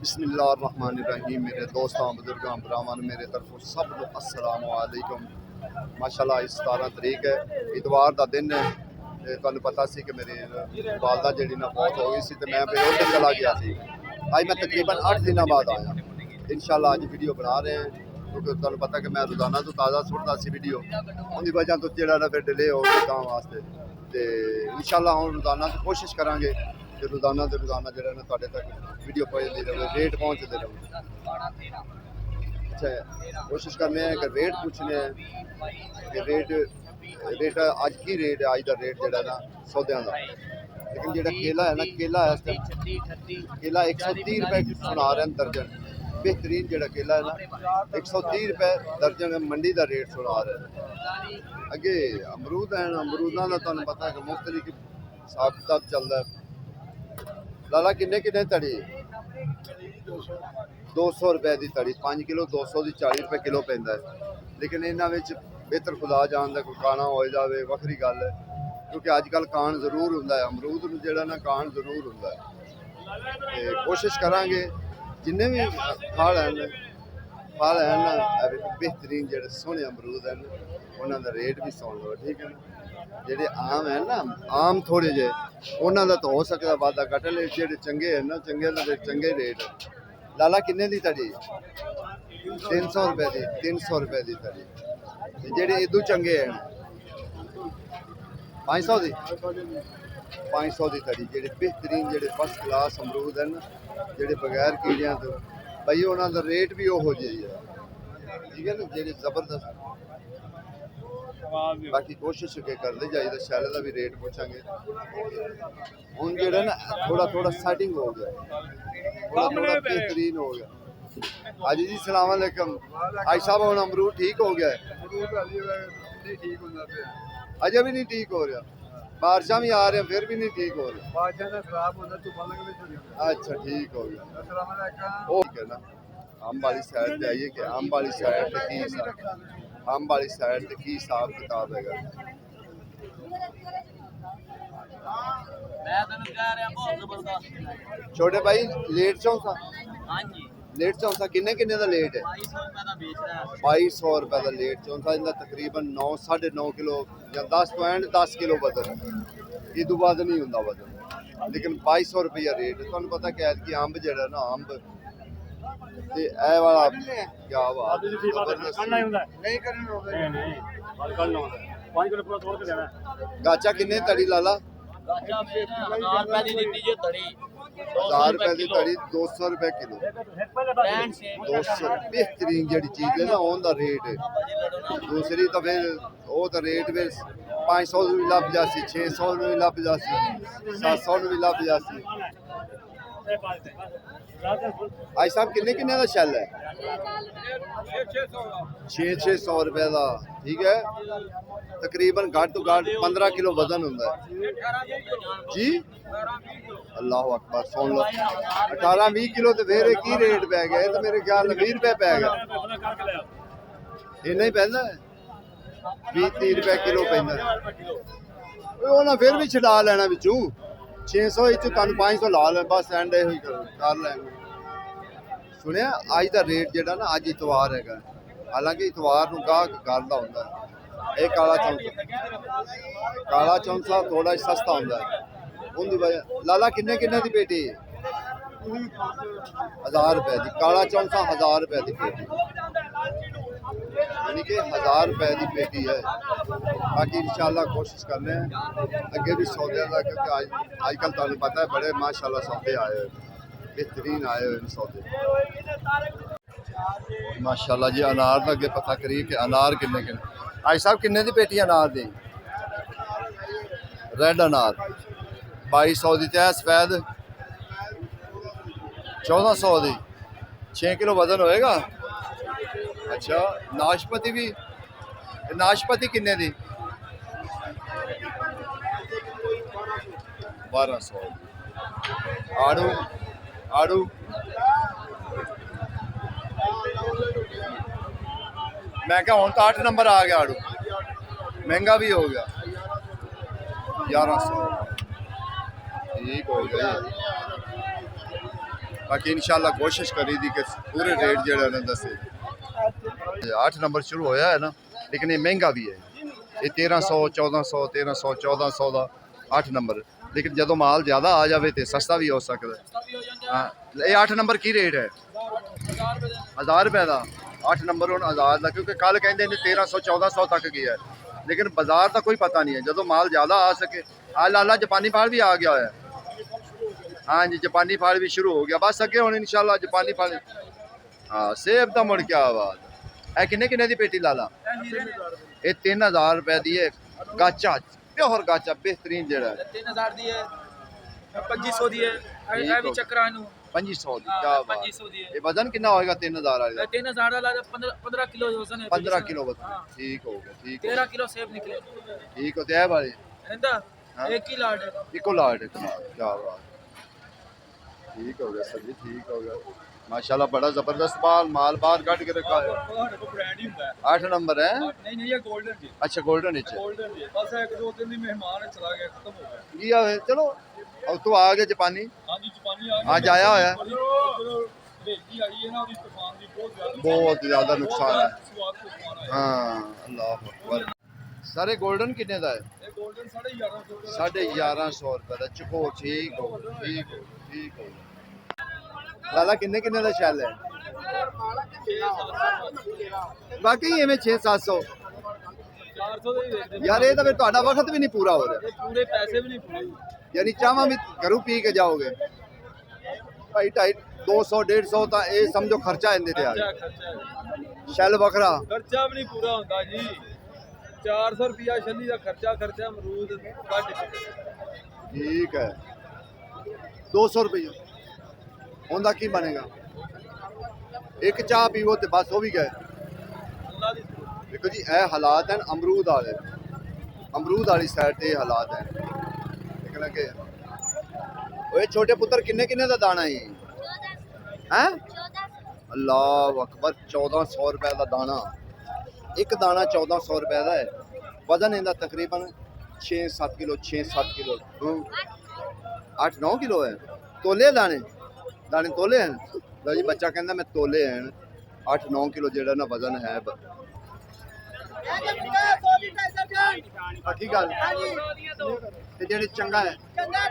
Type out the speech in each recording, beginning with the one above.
बिस्मिल्लाहिर्रहमानिर्रहीम। मेरे दोस्तों बुजुर्गों भरावां मेरे तरफों सब को अस्सलाम वालेकुम। माशाल्लाह इस 17 तरीक है, इतवार का दिन है। तुहानू पता सी कि मेरी वालदा जी ना फौत हो गई सी ते मैं फिर उधर चला गया सी। अज मैं तकरीबन 8 दिन बाद आया। इंशाल्लाह अज वीडियो बना रहे हैं क्योंकि तुहानू पता कि मैं रोजाना तो ताज़ा सुटदा सी वीडियो, उनकी वजह तो जो फिर डिले हो गया काम वास्ते। तो इंशाल्लाह हम रोजाना कोशिश करांगे कि रोजाना जो तक वीडियो पहुँचती रहे, रेट पहुँचते रहे। अच्छा कोशिश करने हैं कि रेट पूछने हैं कि रेट अज की रेट है, अज का रेट जो ना सौदे का। लेकिन जो केला है ना, केला इस टाइम केला 130 रुपए सुना रहे हैं दर्जन। बेहतरीन जो केला है ना 130 रुपए दर्जन मंडी का रेट सुना रहे हैं। अगे अमरूद है, अमरूदा का तुहानू पता है कि मुख्तलिफ हिसाब किताब चलता है। लाला किन्ने किन्ने तड़ी 200 रुपए की तड़ी 5 किलो 200 की 40 रुपए किलो पैंदा है। लेकिन इन्हों बेहतर खुदा जान कोई काना हो जाए वक्री गल है, क्योंकि अजकल कान जरूर होंगे, अमरूद जो ना कान जरूर होंगे। कोशिश करा जिन्हें भी फल हैं ना बेहतरीन जो सोहने अमरूद हैं उन्होंने रेट भी सुन लो, ठीक है ना। जेडे आम है ना, आम थोड़े जे उन्होंने तो हो सकता वादा घट, ले जेडे चंगे है ना चंगे रेट। लाला किन्ने दी तड़ी 300 रुपए की 300 रुपए की तड़ी। जेडे इदू चंगे हैं 500 की 500 की तड़ी। जेडे बेहतरीन जेडे फर्स्ट क्लास अमरूद हैं जेडे बगैर कीड़ियां तो भाई उन्होंने रेट भी वो जी है, ठीक है ना। जेडे जबरदस्त बाकी कोशिश के करते जाइए, शैले का भी रेट पूछांगे। हूँ जो ना थोड़ा थोड़ा सेटिंग हो गया, थोड़ा थोड़ा बेहतरीन हो गया। हाजी जी सलाम अलैकुम। आज साहब हम अमरूद ठीक हो गया है? अजे भी नहीं ठीक हो रहा, बारिशा भी आ रही हैं फिर भी नहीं ठीक हो रहा। अच्छा ठीक हो गया, ठीक है ना। अंब वाली साइड पे आइए कि अंब वाली साइड पे की अंब वाली साइड पे की हिसाब किताब है। छोटे भाई लेट चौंसा, लेट चौंसा किन्ने किन्ने का लेट है? 2200 रुपए का लेट चौंसा। इनका तकरीबन 9 9.5 किलो या 10 किलो वजन, इदू बाद नहीं होंगे वजन। लेकिन 2200 रुपया रेट है। तुहानू पता कि ऐतकी अंब जेड़ा ना अंब ते ए वाला क्या बात गाचा किन्ने तड़ी लाला? 1000 रुपए की तड़ी 200 रुपए किलो। 200 बेहतरीन जी चीज है ना उनका रेट है। दूसरी तो फिर वो तो रेट फिर 500 भी लभ जासी, 600 भी लभ जासी, 700 भी लभ जासी। भाई साहब किन्ने किन्ने का शैल है? 600 रुपए का, ठीक है। तकरीबन घट तो घट 15 किलो वजन होंगे जी। अल्लाह अकबर सुन लो 18-20 किलो तो फिर की रेट पै गया? तो मेरे ख्याल 20 रुपए पै गया, इन्ना ही पैंदा 20-30 रुपए किलो पैंदा। उन्हें फिर भी छड़ा लेना बिचू 600 तुहानू 500 ला लें बस एंड कर लेंगे। सुनिया अज का रेट जो ना अज इतवार है, हालांकि इतवार को गाहक करता होंगे। एक काला चौंसा थोड़ा सस्ता होंगे उनकी वजह। लाला किन्ने किन्ने की पेटी? 1000 रुपए की काला चौंसा, 1000 रुपए की पेटी, यानी कि 1000 रुपए की पेटी है। बाकी इंशाल्लाह कोशिश करने हैं अगे भी सौदे का, क्योंकि आजकल तुहानू पता है बड़े माशाल्लाह सौदे आए हुए, बेहतरीन आए हुए सौदे माशाल्लाह जी। अनार का अगे पता करिए कि अनार किन्ने किन्ने। आज साहब किन्ने की पेटी अनार दी? रेड अनार 2200 की, तय सफेद 1400 की, 6 किलो वजन होएगा। अच्छा नाशपति भी, नाशपति किन्ने दी? 1200। आड़ू आड़ू मैं क्या हूँ तो 8 नंबर आ गया, आड़ू महंगा भी हो गया 1100, ठीक हो गया। बाकी इंशाल्लाह कोशिश करी दी कि पूरे रेट जेड़ा ना दसे। 8 नंबर शुरू होया है ना, लेकिन ये महंगा भी है। ये 1300 1400 1300 1400 का 8 नंबर, लेकिन जदों माल ज़्यादा आ जाए तो सस्ता भी हो सकता है। हाँ, ये 8 नंबर की रेट है? 1000 रुपए का 8 नंबर हूँ 1000 का, क्योंकि कल कहते 1300 1400 तक गया है, लेकिन बाजार का कोई पता नहीं है। जो माल ज़्यादा आ सके, लाला जापानी फाड़ भी आ गया है। हाँ जी, जापानी फाड़ भी शुरू हो गया, बस अगे हम इंशाल्लाह जापानी फाड़। हाँ, सेब का मुड़ क्या आवाज है। किन्ने किन्ने की पेटी लाला? ये 3000 रुपए की है, गाचा प्योर गाचा बेहतरीन जड़ा है। 3000 दी है, 2500 दी है, ए भी चक्रा नु 2500 दी, क्या बात। 2500 दी है। ये वजन कितना होएगा 3000 वाले का? 3000 वाला 15 किलो वजन है। 15 किलो वजन, ठीक हो गया, ठीक। 13 किलो सेब निकले, ठीक होते है भाई। इंदा एक ही लाट है, इको लाट है, क्या बात। ठीक हो गया सर जी, ठीक हो गया माशाल्लाह, बड़ा जबरदस्त माल बाहर काट के रखा है। 8 नंबर है? नहीं नहीं, ये गोल्डन जी। अच्छा, गोल्डन है, गोल्डन जी, बस एक दो दिन दी मेहमान है, चला गया, खत्म हो गया। लिया है, चलो अब तो आ गए जापानी। हां जी, जापानी आ आज आया होया है, बेटी आई है ना, अभी तूफान दी बहुत ज़्यादा नुकसान है। शुरुआत तूफान आया। हाँ, अल्लाह अकबर। सारे गोल्डन कितने का है? ये गोल्डन 1150 1150 रुपए का। चुको, ठीक हो, ठीक हो, ठीक हो। लाला किन्ने किन्ने का शैल है? बाकी इवें 600-700 400 दे ही दे यार, ये तो फिर ਤੁਹਾਡਾ वक्त भी नहीं पूरा हो रहा। पूरे पैसे भी नहीं पूरे। यानी चावा भी घरों पी के जाओगे भाई, 250 250 तो ये समझो खर्चा इनके ते आ गया। खर्चा शैल बकरा खर्चा भी नहीं पूरा होता जी। 400 रुपया छली का खर्चा अमरूद कट ठीक है। 200 रुपये उनका की बनेगा? एक चाह पीवो तो बस वो भी गए। अल्लाह दी देखो जी, ये हालात हैं अमरूद वाले, अमरूद वाली साइड ते हालात हैं। लेकिन के ओए छोटे पुत्र किन्ने किन्ने का दाना है? हैं? अल्लाह अकबर, 1400 रुपए का दाना। एक दाना 1400 रुपए का है। वजन इनका तकरीबन 6-7 किलो, 6-7 किलो, 8-9 किलो है। तोले दाने, दाने तोले हैं। लो जी, बच्चा कहता मैं तोले हैं। 8-9 किलो जेड़ा ना वजन है। बाकी गल ते जेड़े चंगा है, चंगा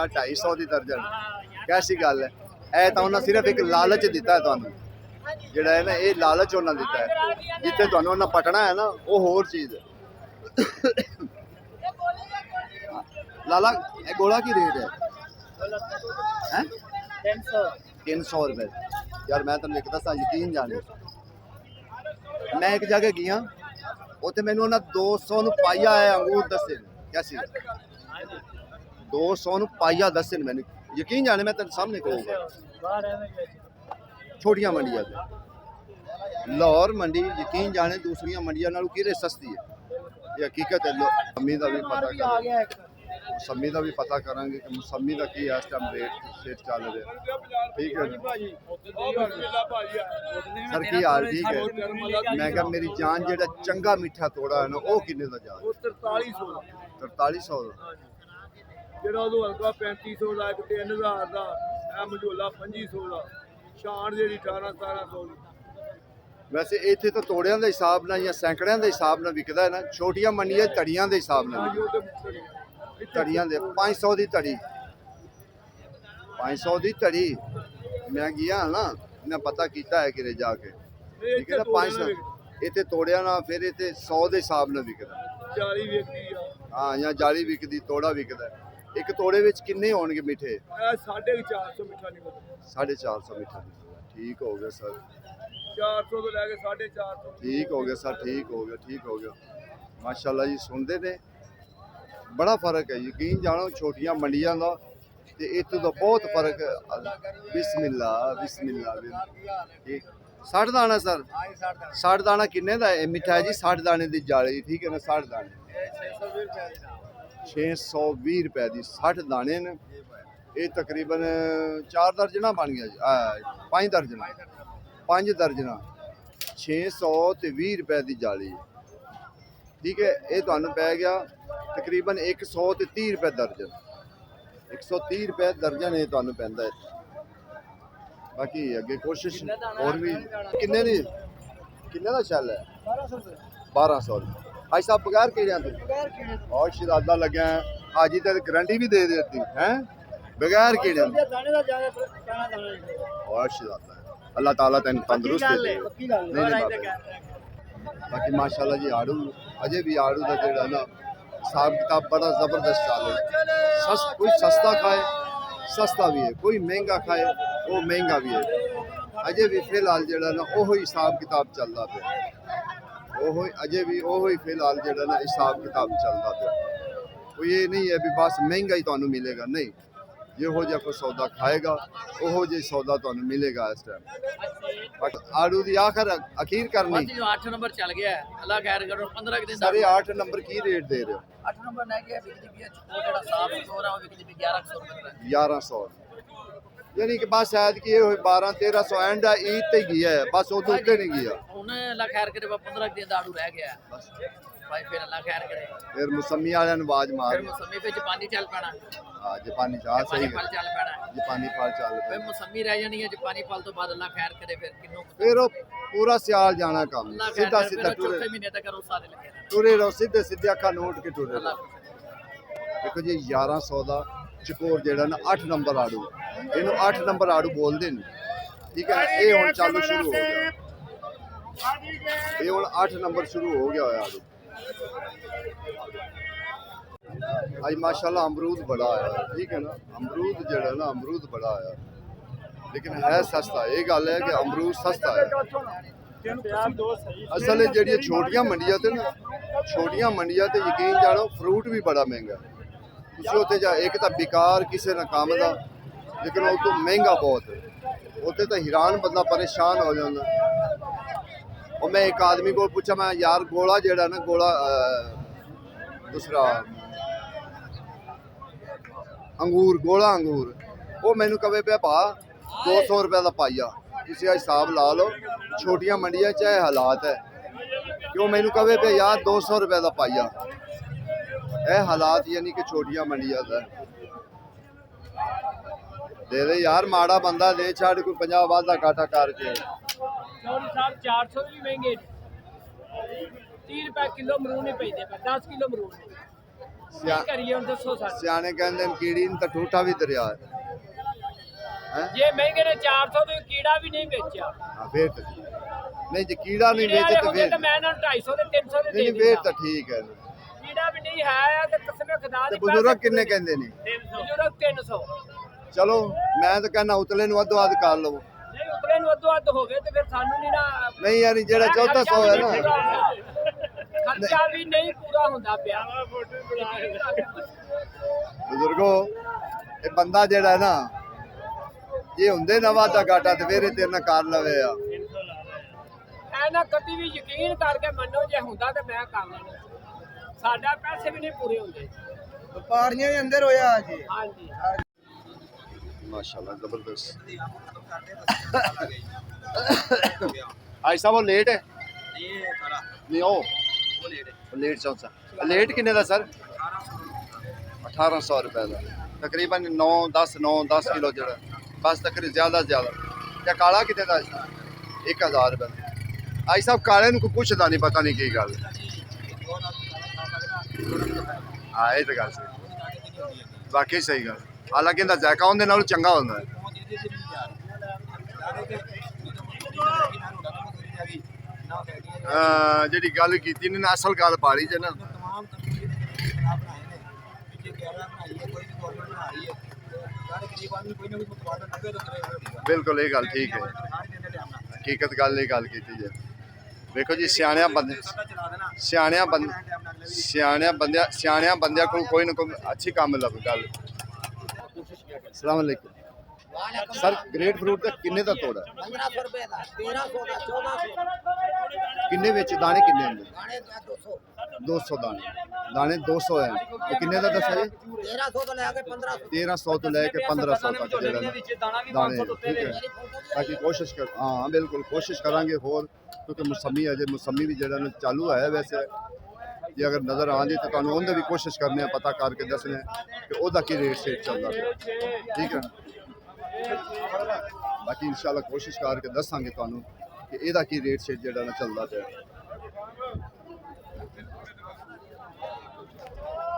250 की दर्जन। कैसी गल है? ए तो उन्हें सिर्फ एक लालच दिता है तुहानू, जेड़ा है ना, ये लालच उन्हें दिता है। जिथे तुहानू उन्हें पटना है ना, वो होर चीज है। लाला, ये गोला की रेट है? 300 रुपए। यार मैं तेन एक दसा, यकीन जाने, मैं एक जगह गया, उत्थे मैनू उन्हें 200 पाइया है अंगूर दसे। कैसी 200 पाइया दसे मैंने, यकीन जाने, मैं तेरे सामने कहूँगा। छोटिया मंडिया से लाहौर मंडी, यकीन जाने, दूसरिया मंडिया नालों किरे सस्ती है। ये हकीकत है। मौसमी का भी पता करेंगे, मौसमी का भी पता करांगे कि मौसमी का की इस टाइम रेट शेट चल रहा है। ठीक है सर, की हाल? ठीक है। मैं क्या, मेरी जान जेड़ा चंगा मीठा तोड़ा है ना, वो किन्ने का जा? 4300 ਜਿਹੜਾ ਉਹ ਹਲਕਾ 3500 ਦਾ, ਇੱਕ 3000 ਦਾ, ਇਹ ਮਝੋਲਾ 2500 ਦਾ, ਸ਼ਾਨ ਜਿਹੜੀ 18-1700 ਦੀ। ਵੈਸੇ ਇੱਥੇ ਤਾਂ ਤੋੜਿਆਂ ਦੇ ਹਿਸਾਬ ਨਾਲ ਜਾਂ ਸੈਂਕੜਿਆਂ ਦੇ ਹਿਸਾਬ ਨਾਲ ਵਿਕਦਾ ਹੈ ਨਾ। ਛੋਟੀਆਂ ਮੰਡੀਆਂ ਧੜੀਆਂ ਦੇ ਹਿਸਾਬ ਨਾਲ, ਧੜੀਆਂ ਦੇ 500 ਦੀ ਧੜੀ, 500 ਦੀ ਧੜੀ। ਮੈਂ ਗਿਆ ਨਾ, ਮੈਂ ਪਤਾ ਕੀਤਾ ਹੈ ਕਿਰੇ ਜਾ ਕੇ, ਠੀਕ ਹੈ ਨਾ। 500 ਇੱਥੇ ਤੋੜਿਆਂ ਨਾਲ, ਫਿਰ ਇੱਥੇ 100 ਦੇ ਹਿਸਾਬ ਨਾਲ ਵਿਕਦਾ। 40 ਵਿਕਦੀ ਆ। ਹਾਂ, ਜਾਂ ਜਾਲੀ ਵਿਕਦੀ, ਤੋੜਾ ਵਿਕਦਾ। ਇੱਕ ਤੋੜੇ ਵਿੱਚ ਕਿੰਨੇ ਹੋਣਗੇ ਮਿੱਠੇ? ਇਹ 450 ਮਿੱਠਾ ਨਿਕਲਦਾ। 450 ਮਿੱਠਾ ਨਿਕਲਦਾ। ਠੀਕ ਹੋ ਗਿਆ ਸਰ, 400 ਤੋਂ ਲੈ ਕੇ 450। ठीक हो गया सर, ठीक हो गया, ठीक हो गया माशाल्लाह जी। सुनते ने बड़ा फर्क है, यकीन जानो, छोटियां मंडियां का ते इत्थों दा बहुत फर्क है। बिस्मिल्लाह बिस्मिल्लाह। ठीक 60 दाना सर? 60 दाना किन्ने दा है मिठा है जी? 60 दाने दी जाली, ठीक है ना। 60 दाने 620 रुपए दी 60 दाने ने। ये तकरीबन 4 दर्जना बन गया जी, 5 दर्जना, 5 दर्जना 620 रुपए की जाली। ठीक है, ये तुहानू पै गया तकरीबन 130 रुपए दर्जन। 130 ਰੁਪਏ ਦਰਜਨ ਇਹ ਤੁਹਾਨੂੰ ਪੈਂਦਾ ਹੈ। ਬਾਕੀ ਅੱਗੇ ਕੋਸ਼ਿਸ਼ ਹੋਰ ਵੀ ਕਿੰਨੇ ਦੀ ਕਿੰਨੇ ਦਾ ਚੱਲ ਹੈ 1200 ਅੱਜ ਸਾਹਿਬ ਬਗੈਰ ਕਿਹੜਿਆਂ ਤੋਂ ਔਰ ਸ਼ਰਾਦਾ ਲੱਗਿਆ ਹਾਜੀ ਤੇ ਗਰੰਟੀ ਵੀ ਦੇ ਦਿੱਤੀ ਹੈ ਬਗੈਰ ਕਿਹੜਿਆਂ ਔਰ ਸ਼ਰਾਦਾ ਅੱਲਾਹ ਤਾਲਾ ਤੈਨੂੰ ਤੰਦਰੁਸਤ ਦੇ ਬਾਕੀ ਮਾਸ਼ਾਅੱਲਾ ਜੀ ਆੜੂ ਅਜੇ ਵੀ ਆੜੂ ਦਾ ਜਿਹੜਾ ਨਾ हिसाब किताब बड़ा ज़बरदस्त चाल है कोई सस्ता खाए सस्ता भी है कोई महंगा खाए वो महंगा भी है अजे भी फिलहाल जड़ा ना वो हिसाब किताब चलता पे वो अजे भी वो फिलहाल जड़ा ना हिसाब किताब चलता पे वो ये नहीं है भी बस महंगा ही तुहानू मिलेगा नहीं ਜਿਹੋ ਜਿਹਾ ਕੋਈ ਸੌਦਾ ਖਾਏਗਾ ਉਹੋ ਜਿਹਾ ਸੌਦਾ ਤੁਹਾਨੂੰ ਮਿਲੇਗਾ ਇਸ ਟਾਈਮ ਆੜੂ ਦੀ ਅਖੀਰ ਕਰਨੀ 8 ਨੰਬਰ ਚੱਲ ਗਿਆ ਅੱਲਾ ਖੈਰ ਕਰੋ 15 ਦਿਨ ਸਾਰੇ 8 ਨੰਬਰ ਕੀ ਰੇਟ ਦੇ ਰਹੇ ਹੋ 8 ਨੰਬਰ ਲੈ ਕੇ ਵਿਕਦੀ ਵੀ ਉਹ ਜਿਹੜਾ ਸਾਫ ਹੋ ਰਹਾ ਉਹ ਵਿਕਦੀ ਵੀ 1100 ਰੁਪਏ 1100 ਯਾਨੀ ਕਿ ਬਸ ਐਤ ਕੀ ਇਹ ਹੋਏ 12 1300 ਐਂਡ ਈਦ ਤੇ ਗਿਆ ਹੈ ਬਸ ਉਹ ਤੋਂ ਉੱਤੇ ਨਹੀਂ ਗਿਆ ਉਹਨੇ ਅੱਲਾ ਖੈਰ ਕਰੇ 15 ਦਿਨ ਦਾ ਆੜੂ ਰਹਿ ਗਿਆ ਬਸ ਭਾਈ ਫਿਰ ਅੱਲਾ ਖੈਰ ਕਰੇ ਫਿਰ ਮੁਸੰਮੀ ਵਾਲਿਆਂ ਨੂੰ ਆਵਾਜ਼ ਮਾਰ ਫਿਰ ਮੁਸੰਮੀ ਵਿੱਚ ਪਾਣੀ ਚੱਲ ਪੈਣਾ ਹਾਂ ਜੇ ਪਾਣੀ ਚਾਹ ਸਹੀ ਫਲ ਚੱਲ ਪੈਣਾ ਜੇ ਪਾਣੀ ਫਲ ਚੱਲ ਫਿਰ ਮੁਸੰਮੀ ਰਹਿ ਜਾਣੀ ਹੈ ਜੇ ਪਾਣੀ ਫਲ ਤੋਂ ਬਾਅਦ ਅੱਲਾ ਖੈਰ ਕਰੇ ਫਿਰ ਕਿੰਨੂ ਫਿਰ ਉਹ ਪੂਰਾ ਸਿਆਲ ਜਾਣਾ ਕੰਮ ਸਿੱਧਾ ਸਿੱਧਾ ਚੌਥੇ ਮਹੀਨੇ ਤੱਕ ਉਹ ਸਾਰੇ ਲੱਗੇ ਟੁਰੇ ਰਹੋ ਸਿੱਧੇ ਸਿੱਧੇ ਅੱਖਾਂ ਨੋਟ ਕੇ ਟੁਰੇ ਰਹੋ ਦੇਖੋ ਜੀ 1100 ਦਾ ਚਕੋਰ ਜਿਹੜਾ ਨਾ 8 ਨੰਬਰ ਆੜੂ ਇਹਨੂੰ 8 ਨੰਬਰ ਆੜੂ ਬੋਲਦੇ ਨੇ ਠੀਕ ਹੈ ਇਹ ਹੁਣ ਚਾਲੂ ਸ਼ੁਰੂ ਹੋ ਗਿਆ ਇਹ ਹੁਣ 8 ਨੰਬਰ ਸ਼ੁਰੂ ਹੋ ਗਿਆ ਹੋਇਆ ਆੜੂ ਅੱਜ ਮਾਸ਼ਾਅੱਲਾ ਅਮਰੂਦ ਬੜਾ ਆਇਆ ਠੀਕ ਹੈ ਨਾ ਅਮਰੂਦ ਜਿਹੜਾ ਨਾ ਅਮਰੂਦ ਬੜਾ ਆਇਆ ਲੇਕਿਨ ਹੈ ਸਸਤਾ ਇਹ ਗੱਲ ਹੈ ਕਿ ਅਮਰੂਦ ਸਸਤਾ ਹੈ ਅਸਲ ਵਿੱਚ ਜਿਹੜੀਆਂ ਛੋਟੀਆਂ ਮੰਡੀਆਂ ਤੇ ਨਾ ਛੋਟੀਆਂ ਮੰਡੀਆਂ ਤੇ ਯਕੀਨ ਜਾਣੋ ਫਰੂਟ ਵੀ ਬੜਾ ਮਹਿੰਗਾ ਤੁਸੀਂ ਉੱਥੇ ਜਾ ਇੱਕ ਤਾਂ ਬਿਕਾਰ ਕਿਸੇ ਨਾ ਕੰਮ ਦਾ ਲੇਕਿਨ ਉਹ ਤੋਂ ਮਹਿੰਗਾ ਬਹੁਤ ਹੈ ਉੱਥੇ ਤਾਂ ਹੈਰਾਨ ਬੰਦਾ ਪਰੇਸ਼ਾਨ ਹੋ ਜਾਂਦਾ ਉਹ ਮੈਂ ਇੱਕ ਆਦਮੀ ਕੋਲ ਪੁੱਛਿਆ ਮੈਂ ਯਾਰ ਗੋਲਾ ਜਿਹੜਾ ਨਾ ਗੋਲਾ ਦੂਸਰਾ ਅੰਗੂਰ ਗੋਲਾ ਅੰਗੂਰ ਉਹ ਮੈਨੂੰ ਕਵੇ ਪਿਆ ਭਾ 200 ਰੁਪਏ ਦਾ ਪਾਈਆ ਤੁਸੀਂ ਹਿਸਾਬ ਲਾ ਲਓ ਛੋਟੀਆਂ ਮੰਡੀਆਂ 'ਚ ਇਹ ਹਾਲਾਤ ਹੈ ਕਿਉਂ ਮੈਨੂੰ ਕਵੇ ਪਿਆ ਯਾਰ 200 ਰੁਪਏ ਦਾ ਪਾਈਆ ਇਹ ਹਾਲਾਤ ਯਾਨੀ ਕਿ ਛੋਟੀਆਂ ਮੰਡੀਆਂ ਦਾ ਦੇ ਦੇ ਯਾਰ ਮਾੜਾ ਬੰਦਾ ਦੇ ਛੱਡ ਕੋਈ 50 ਵਾਧਾ ਘਾਟਾ ਕਰਕੇ ਚੌਧਰੀ ਸਾਹਿਬ 400 ਵੀ ਮਹਿੰਗੇ 30 ਰੁਪਏ ਕਿਲੋ ਮਰੂਦ ਨਹੀਂ ਪੈਂਦੇ 10 ਕਿਲੋ ਮਰੂਦ ਕੀ ਕਰੀਏ ਹੁਣ ਦੱਸੋ ਸਾਨੂੰ ਸਿਆਣੇ ਕਹਿੰਦੇ ਨੇ ਕੀੜੀ ਨੂੰ ਤਾਂ ਠੂਠਾ ਵੀ ਦਰਿਆ ਹੈ ਜੇ ਮਹਿੰਗੇ ਨੇ 400 ਤੇ ਕੀੜਾ ਵੀ ਨਹੀਂ ਵੇਚਿਆ ਹਾਂ ਫੇਰ ਤਾਂ ਨਹੀਂ ਜੇ ਕੀੜਾ ਨਹੀਂ ਵੇਚੇ ਤਾਂ ਫੇਰ ਤਾਂ ਮੈਂ ਇਹਨਾਂ ਨੂੰ 250 ਤੇ 300 ਦੇ ਨਹੀਂ ਫੇਰ ਤਾਂ ਠੀਕ ਹੈ ਕੀੜਾ ਵੀ ਨਹੀਂ ਹੈ ਤੇ ਕਸਮੇ ਖੁਦਾ ਤੇ ਦੀ ਬਜ਼ੁਰਗ ਕਿੰਨੇ ਕਹਿੰਦੇ ਨੇ ਬਜ਼ੁਰਗ 300 ਚਲੋ ਮੈਂ ਤਾਂ ਕਹਿੰਦਾ ਉਤਲੇ ਨੂੰ ਅੱਧੋ ਅੱਧ ਕਰ ਲਵੋ ਨਹੀਂ ਉਤਲੇ ਨੂੰ ਅੱਧੋ ਅੱਧ ਹੋਵੇ ਤੇ ਫਿਰ ਸਾਨੂੰ ਨਹੀਂ ਨਾ ਨਹੀਂ ਯਾਰ ਜਿਹੜਾ ਚੌਥਾ ਸੌ ਹੈ ਨਾ ਖਰਚਾ ਵੀ ਨਹੀਂ ਪੂਰਾ ਹੁੰਦਾ ਪਿਆ ਬਜ਼ੁਰਗੋ ਇਹ ਬੰਦਾ ਜਿਹੜਾ ਹੈ ਨਾ ਇਹ ਹੁੰਦੇ ਨਾ ਵਾਧਾ ਘਾਟਾ ਤੇ ਫੇਰ ਇਹ ਤੇਰੇ ਨਾਲ ਕਰ ਲਵੇ ਆ ਐ ਨਾ ਕਦੀ ਵੀ ਯਕੀਨ ਕਰਕੇ ਮੰਨੋ ਜੇ ਹੁੰਦਾ ਤੇ ਮੈਂ ਕਰ ਲੈਣਾ ਸਾਡਾ ਪੈਸੇ ਵੀ ਨਹੀਂ ਪੂਰੇ ਹੁੰਦੇ ਵਪਾਰੀਆਂ ਦੇ ਅੰਦਰ ਹੋਇਆ ਜੀ ਹਾਂਜੀ माशाल्लाह जबरदस्त आज साहब वो लेट है नहीं ओ लेट चौं सा लेट किन्ने दा सर 1800 रुपए दा तकरीबन 9-10 किलो जड़ा बस तकरीबन ज्यादा से ज्यादा क्या काला कितने दा 1000 रुपए आज साहब काले ਨੂੰ ਕੋਈ ਪੁੱਛਦਾ ਨਹੀਂ ਪਤਾ ਨਹੀਂ ਕੀ ਗੱਲ ਹਾਂ ਇਹ ਤਾਂ ਗੱਲ ਸਹੀ ਵਾਕਈ ਸਹੀ ਗੱਲ ਹਾਲਾਂਕਿ ਇਹਦਾ ਜ਼ਾਇਕਾ ਉਹਦੇ ਨਾਲੋਂ ਚੰਗਾ ਹੁੰਦਾ ਹੈ ਜਿਹੜੀ ਗੱਲ ਕੀਤੀ ਨੇ ਅਸਲ ਗੱਲ ਪਾੜੀ ਜੇ ਨਾ ਬਿਲਕੁਲ ਇਹ ਗੱਲ ਠੀਕ ਹੈ ਹਕੀਕਤ ਗੱਲ ਇਹ ਗੱਲ ਕੀਤੀ ਜੇ ਦੇਖੋ ਜੀ ਸਿਆਣਿਆਂ ਬੰਦਿਆਂ ਕੋਲ ਕੋਈ ਨਾ ਕੋਈ ਅੱਛੀ ਕੰਮ ਲੱਭ ਗੱਲ अस्सलाम वालेकुम सर ग्रेट फ्रूट का किन्ने दा तोड़ा 1500 रुपए ਦਾ 1300 ਦਾ 1400 किन्ने ਵਿੱਚ ਦਾਣੇ किन्ने ਹੁੰਦੇ ਗਾਣੇ 200 200 ਦਾਣੇ 200 ਹੈ ਤੇ ਕਿੰਨੇ ਦਾ ਦੱਸਿਆ ਜੀ 1300 ਤੋਂ ਲੈ ਕੇ 1500 1300 ਤੋਂ ਲੈ ਕੇ 1500 ਤੱਕ ਜਿਹੜਾ ਦਾਣੇ ਠੀਕ ਹੈ ਬਾਕੀ ਕੋਸ਼ਿਸ਼ ਕਰ ਹਾਂ ਬਿਲਕੁਲ ਕੋਸ਼ਿਸ਼ ਕਰਾਂਗੇ ਹੋਰ ਕਿਉਂਕਿ ਮੌਸਮੀ ਅਜੇ ਮੌਸਮੀ ਵੀ ਜਿਹੜਾ ਚਾਲੂ ਹੈ ਵੈਸੇ ਜੇ ਅਗਰ ਨਜ਼ਰ ਆਉਂਦੀ ਤਾਂ ਤੁਹਾਨੂੰ ਉਹਦੇ ਵੀ ਕੋਸ਼ਿਸ਼ ਕਰਨੇ ਆ ਪਤਾ ਕਰਕੇ ਦੱਸਣੇ ਕਿ ਉਹਦਾ ਕੀ ਰੇਟ ਸ਼ੇਟ ਚੱਲਦਾ ਪਿਆ ਠੀਕ ਹੈ ਬਾਕੀ ਇਨਸ਼ਾਅੱਲਾ ਕੋਸ਼ਿਸ਼ ਕਰਕੇ ਦੱਸਾਂਗੇ ਤੁਹਾਨੂੰ ਕਿ ਇਹਦਾ ਕੀ ਰੇਟ ਸ਼ੇਟ ਜਿਹੜਾ ਨਾ ਚੱਲਦਾ ਪਿਆ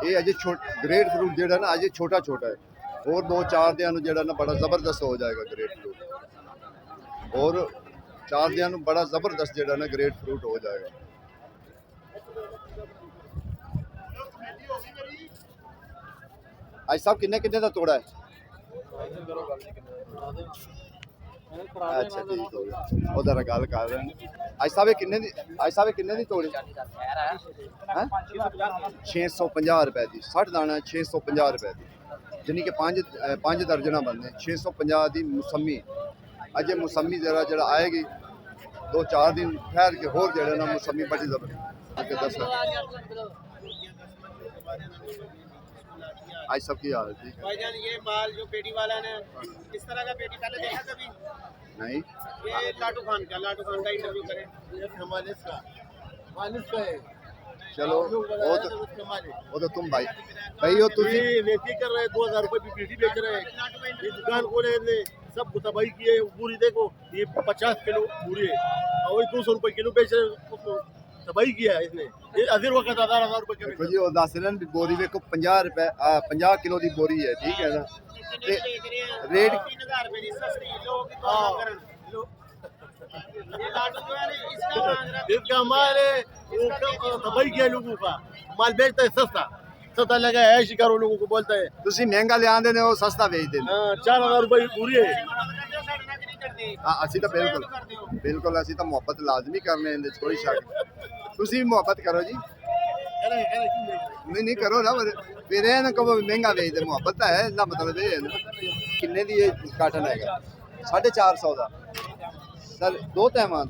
ਇਹ ਅਜੇ ਗ੍ਰੇਟ ਫਰੂਟ ਜਿਹੜਾ ਨਾ ਅਜੇ ਛੋਟਾ ਹੈ ਹੋਰ 2-4 ਦਿਨਾਂ ਨੂੰ ਜਿਹੜਾ ਨਾ ਬੜਾ ਜ਼ਬਰਦਸਤ ਹੋ ਜਾਏਗਾ ਗ੍ਰੇਟ ਫਰੂਟ ਹੋਰ 4 ਦਿਨਾਂ ਨੂੰ ਬੜਾ ਜ਼ਬਰਦਸਤ ਜਿਹੜਾ ਨਾ ਗ੍ਰੇਟ ਫਰੂਟ ਹੋ ਜਾਏਗਾ ਅੱਜ ਸਾਹਿਬ ਕਿੰਨੇ ਦਾ ਤੋੜਾ ਹੈ ਅੱਛਾ ਠੀਕ ਹੋ ਗਿਆ ਉਹਦਾ ਗੱਲ ਕਰ ਰਹੇ ਨੇ ਅੱਜ ਸਾਹਿਬ ਕਿੰਨੇ ਦੀ ਤੋੜੀ ਹੈ 650 ਰੁਪਏ ਦੀ 60 ਦਾਣਾ 650 ਰੁਪਏ ਦੀ ਜਾਨੀ ਕਿ 5 ਦਰਜਨਾਂ ਬਣਦੇ 650 ਦੀ ਮੌਸਮੀ ਅਜੇ ਮੌਸਮੀ ਜਿਹੜਾ ਆਏਗੀ 2-4 ਦਿਨ ਠਹਿਰ ਕੇ ਹੋਰ ਜਿਹੜਾ ਨਾ ਮੌਸਮੀ ਬੜੀ ਜ਼ਬਰਦਸਤ ਅੱਗੇ ਦੱਸ आज सब की हाल है ठीक है भाईजान ये माल जो पेटी वाला ने इस तरह का पेटी पहले देखा कभी नहीं ये लाटू खान का इंटरव्यू करें मालिश का है चलो वो तो तुम भाई हो तुम वेची कर रहे 2000 रुपए की पेटी बेच रहे हैं ये दुकान खोले ने सब तबाही की है पूरी देखो ये 50 किलो पूरी है और वही 200 रुपए किलो बेच रहे तबाही किया है इसने ये अजीर वक्त 1000 रुपए देखो जी वो दस रहे हैं बोरी देखो 50 रुपए 50 किलो की बोरी है ठीक है ना रेट 3000 रुपए की सस्ती लोग तो करन ये लाटू जो है ना इसका मांग रहा इसका माल है वो तबाही किया लोगों का माल बेचता है सस्ता लगा है शिकारो लोगों को बोलता है ਤੁਸੀਂ ਮਹਿੰਗਾ ਲਿਆਂਦੇ ਨੇ ਉਹ ਸਸਤਾ ਵੇਚਦੇ ਨੇ 4000 रुपए की पूरी है ਹਾਂ ਅਸੀਂ ਤਾਂ ਬਿਲਕੁਲ ਅਸੀਂ ਤਾਂ ਮੁਹੱਬਤ ਲਾਜ਼ਮੀ ਕਰਨੇ ਇਹਦੇ 'ਚ ਕੋਈ ਸ਼ੱਕ ਤੁਸੀਂ ਵੀ ਮੁਹੱਬਤ ਕਰੋ ਜੀ ਨਹੀਂ ਕਰੋ ਨਾ ਫਿਰ ਇਹ ਨਾ ਕਹੋ ਮਹਿੰਗਾ ਵੇਚਦੇ ਮੁਹੱਬਤ ਤਾਂ ਹੈ ਇਹਦਾ ਮਤਲਬ ਇਹ ਹੈ ਨਾ ਕਿੰਨੇ ਦੀ ਇਹ ਕਾਟਨ ਹੈਗਾ 450 ਦਾ ਸਰ ਦੋ ਤੈਵਾਂ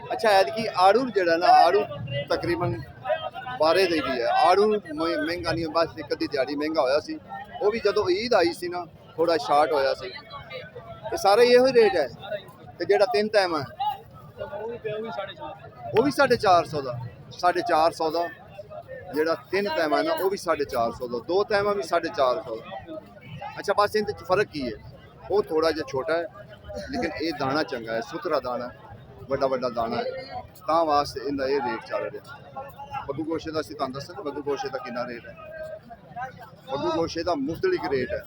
ਅੱਛਾ ਐਤਕੀ ਆੜੂ ਜਿਹੜਾ ਨਾ ਆੜੂ ਤਕਰੀਬਨ 12 ਦੀ ਵੀ ਹੈ ਆੜੂ ਮਹਿੰਗਾ ਨਹੀਂ ਬਸ ਇੱਕ ਅੱਧੀ ਦਿਹਾੜੀ ਮਹਿੰਗਾ ਹੋਇਆ ਸੀ ਉਹ ਵੀ ਜਦੋਂ ਈਦ ਆਈ ਸੀ ਨਾ ਥੋੜਾ ਸ਼ਾਰਟ ਹੋਇਆ ਸੀ ਇਹ ਸਾਰੇ ਇਹੋ ਹੀ ਰੇਟ ਹੈ ਤੇ ਜਿਹੜਾ 3 ਤੈਵਾਂ ਉਹ ਵੀ 450 ਦਾ 450 ਦਾ ਜਿਹੜਾ 3 ਤੈਵਾਂ ਨਾ ਉਹ ਵੀ 450 ਦਾ 2 ਤੈਵਾਂ ਵੀ 450 ਦਾ ਅੱਛਾ ਬਸ ਇਹਦੇ ਚ ਫਰਕ ਕੀ ਹੈ ਉਹ ਥੋੜਾ ਜਿਹਾ ਛੋਟਾ ਹੈ ਲੇਕਿਨ ਇਹ ਦਾਣਾ ਚੰਗਾ ਹੈ ਸੁਥਰਾ ਦਾਣਾ ਵੱਡਾ ਦਾਣਾ ਹੈ ਤਾਂ ਵਾਸਤੇ ਇਹਦਾ ਇਹ ਰੇਟ ਚੱਲ ਰਿਹਾ ਬੱਗੂ ਗੋਸ਼ੇ ਦਾ ਅਸੀਂ ਤੁਹਾਨੂੰ ਦੱਸਾਂ ਬੱਗੂ ਗੋਸ਼ੇ ਦਾ ਕਿੰਨਾ ਰੇਟ ਹੈ ਬੱਗੂ ਗੋਸ਼ੇ ਦਾ ਮੁਖਤਲਿਫ ਰੇਟ ਹੈ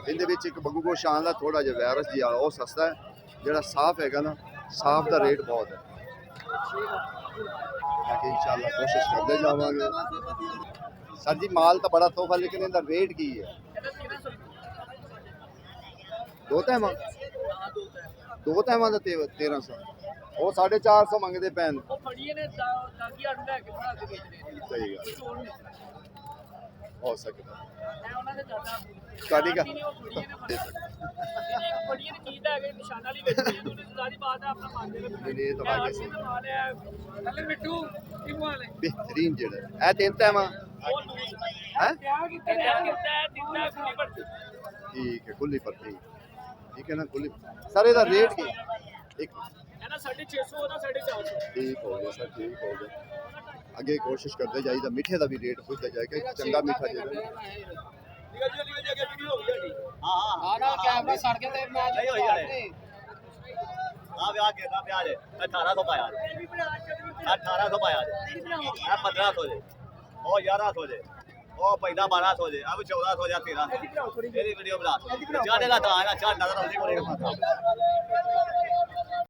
ਇਹਦੇ ਵਿੱਚ ਇੱਕ ਬੱਗੂ ਗੋਸ਼ਾ ਆਉਂਦਾ ਥੋੜਾ ਜਿਹਾ ਵਾਇਰਸ ਜੀ ਵਾਲਾ ਉਹ ਸਸਤਾ ਹੈ ਜਿਹੜਾ ਸਾਫ਼ ਹੈਗਾ ਨਾ ਸਾਫ਼ ਦਾ ਰੇਟ ਬਹੁਤ ਹੈ ਬਾਕੀ ਇਨਸ਼ਾਅੱਲਾ ਕੋਸ਼ਿਸ਼ ਕਰਦੇ ਜਾਵਾਂਗੇ ਸਰ ਜੀ ਮਾਲ ਤਾਂ ਬੜਾ ਤੋਹਫਾ ਲੇਕਿਨ ਇਹਦਾ ਰੇਟ ਕੀ ਹੈ ਦੋ ਤੈਵਾਂ ਦਾ 1300 ਉਹ 450 ਮੰਗਦੇ ਪੈਣ ਉਹ ਫੜੀਏ ਨੇ ਦਾਗੀ ਅੱਡ ਲੈ ਕੇ ਬਣਾ ਕੇ ਵੇਚ ਰਹੇ ਨੇ ਸਹੀ ਗੱਲ ਹੋ ਸਕਦਾ ਮੈਂ ਉਹਨਾਂ ਦੇ ਦਾਦਾ ਤੁਹਾਡੀ ਗੱਲ ਫੜੀਏ ਨੇ ਚੀਜ਼ ਦਾ ਹੈਗੇ ਨਿਸ਼ਾਨਾ ਲਈ ਵੇਚ ਰਹੇ ਨੇ ਉਹਦੀ ਸਾਰੀ ਬਾਤ ਹੈ ਆਪਣਾ ਮੰਨਦੇ ਨੇ ਨਹੀਂ ਇਹ ਤਾਂ ਬਾਕੀ ਸੀ ਮਾਲ ਹੈ ਥੱਲੇ ਮਿੱਠੂ ਕੀ ਮਾਲ ਹੈ ਬਿਹਤਰੀਨ ਜਿਹੜਾ ਇਹ 3 ਤੈਵਾਂ ਹੈ ਤਿਆਰ ਕੀਤਾ ਹੈ ਦਿੱਤਾ ਖੁੱਲੀ ਪਰਤੀ ਠੀਕ ਹੈ ਖੁੱਲੀ ਪਰਤੀ ਠੀਕ ਹੈ ਨਾ ਖੁੱਲੀ ਸਰ ਇਹਦਾ ਰੇਟ ਕੀ ਇੱਕ ਹੈ ਨਾ 650 ਦਾ 450 ਠੀਕ ਹੋ ਗਿਆ ਸਰ ਠੀਕ ਹੋ ਗਿਆ ਅੱਗੇ ਕੋਸ਼ਿਸ਼ ਕਰਦੇ ਜਾਈਦਾ ਮਿੱਠੇ ਦਾ ਵੀ ਰੇਟ ਪੁੱਛਦਾ ਜਾਏਗਾ ਚੰਗਾ ਮਿੱਠਾ ਜਿਹੜਾ ਆ ਨਾ ਕੈਮਰਾ ਸੜ ਗਿਆ ਤੇ ਮੈਂ ਨਹੀਂ ਹੋਈ ਜਾਣੇ ਆ ਵਿਆਹ ਕੇ 1800 ਪਾਇਆ 1800 ਪਾਇਆ ਆ 1500 ਦੇ ਉਹ 1100 ਦੇ ਉਹ ਪੈਦਾ 1200 ਦੇ ਅਬ 1400 ਜਾਂ 1300 ਇਹਦੀ ਵੀਡੀਓ ਬਣਾ ਜਾਣੇ ਦਾ ਤਾਂ ਆਣਾ ਚਾਹ ਨਜ਼ਰ ਆਉਂਦੀ ਕੋਲੇ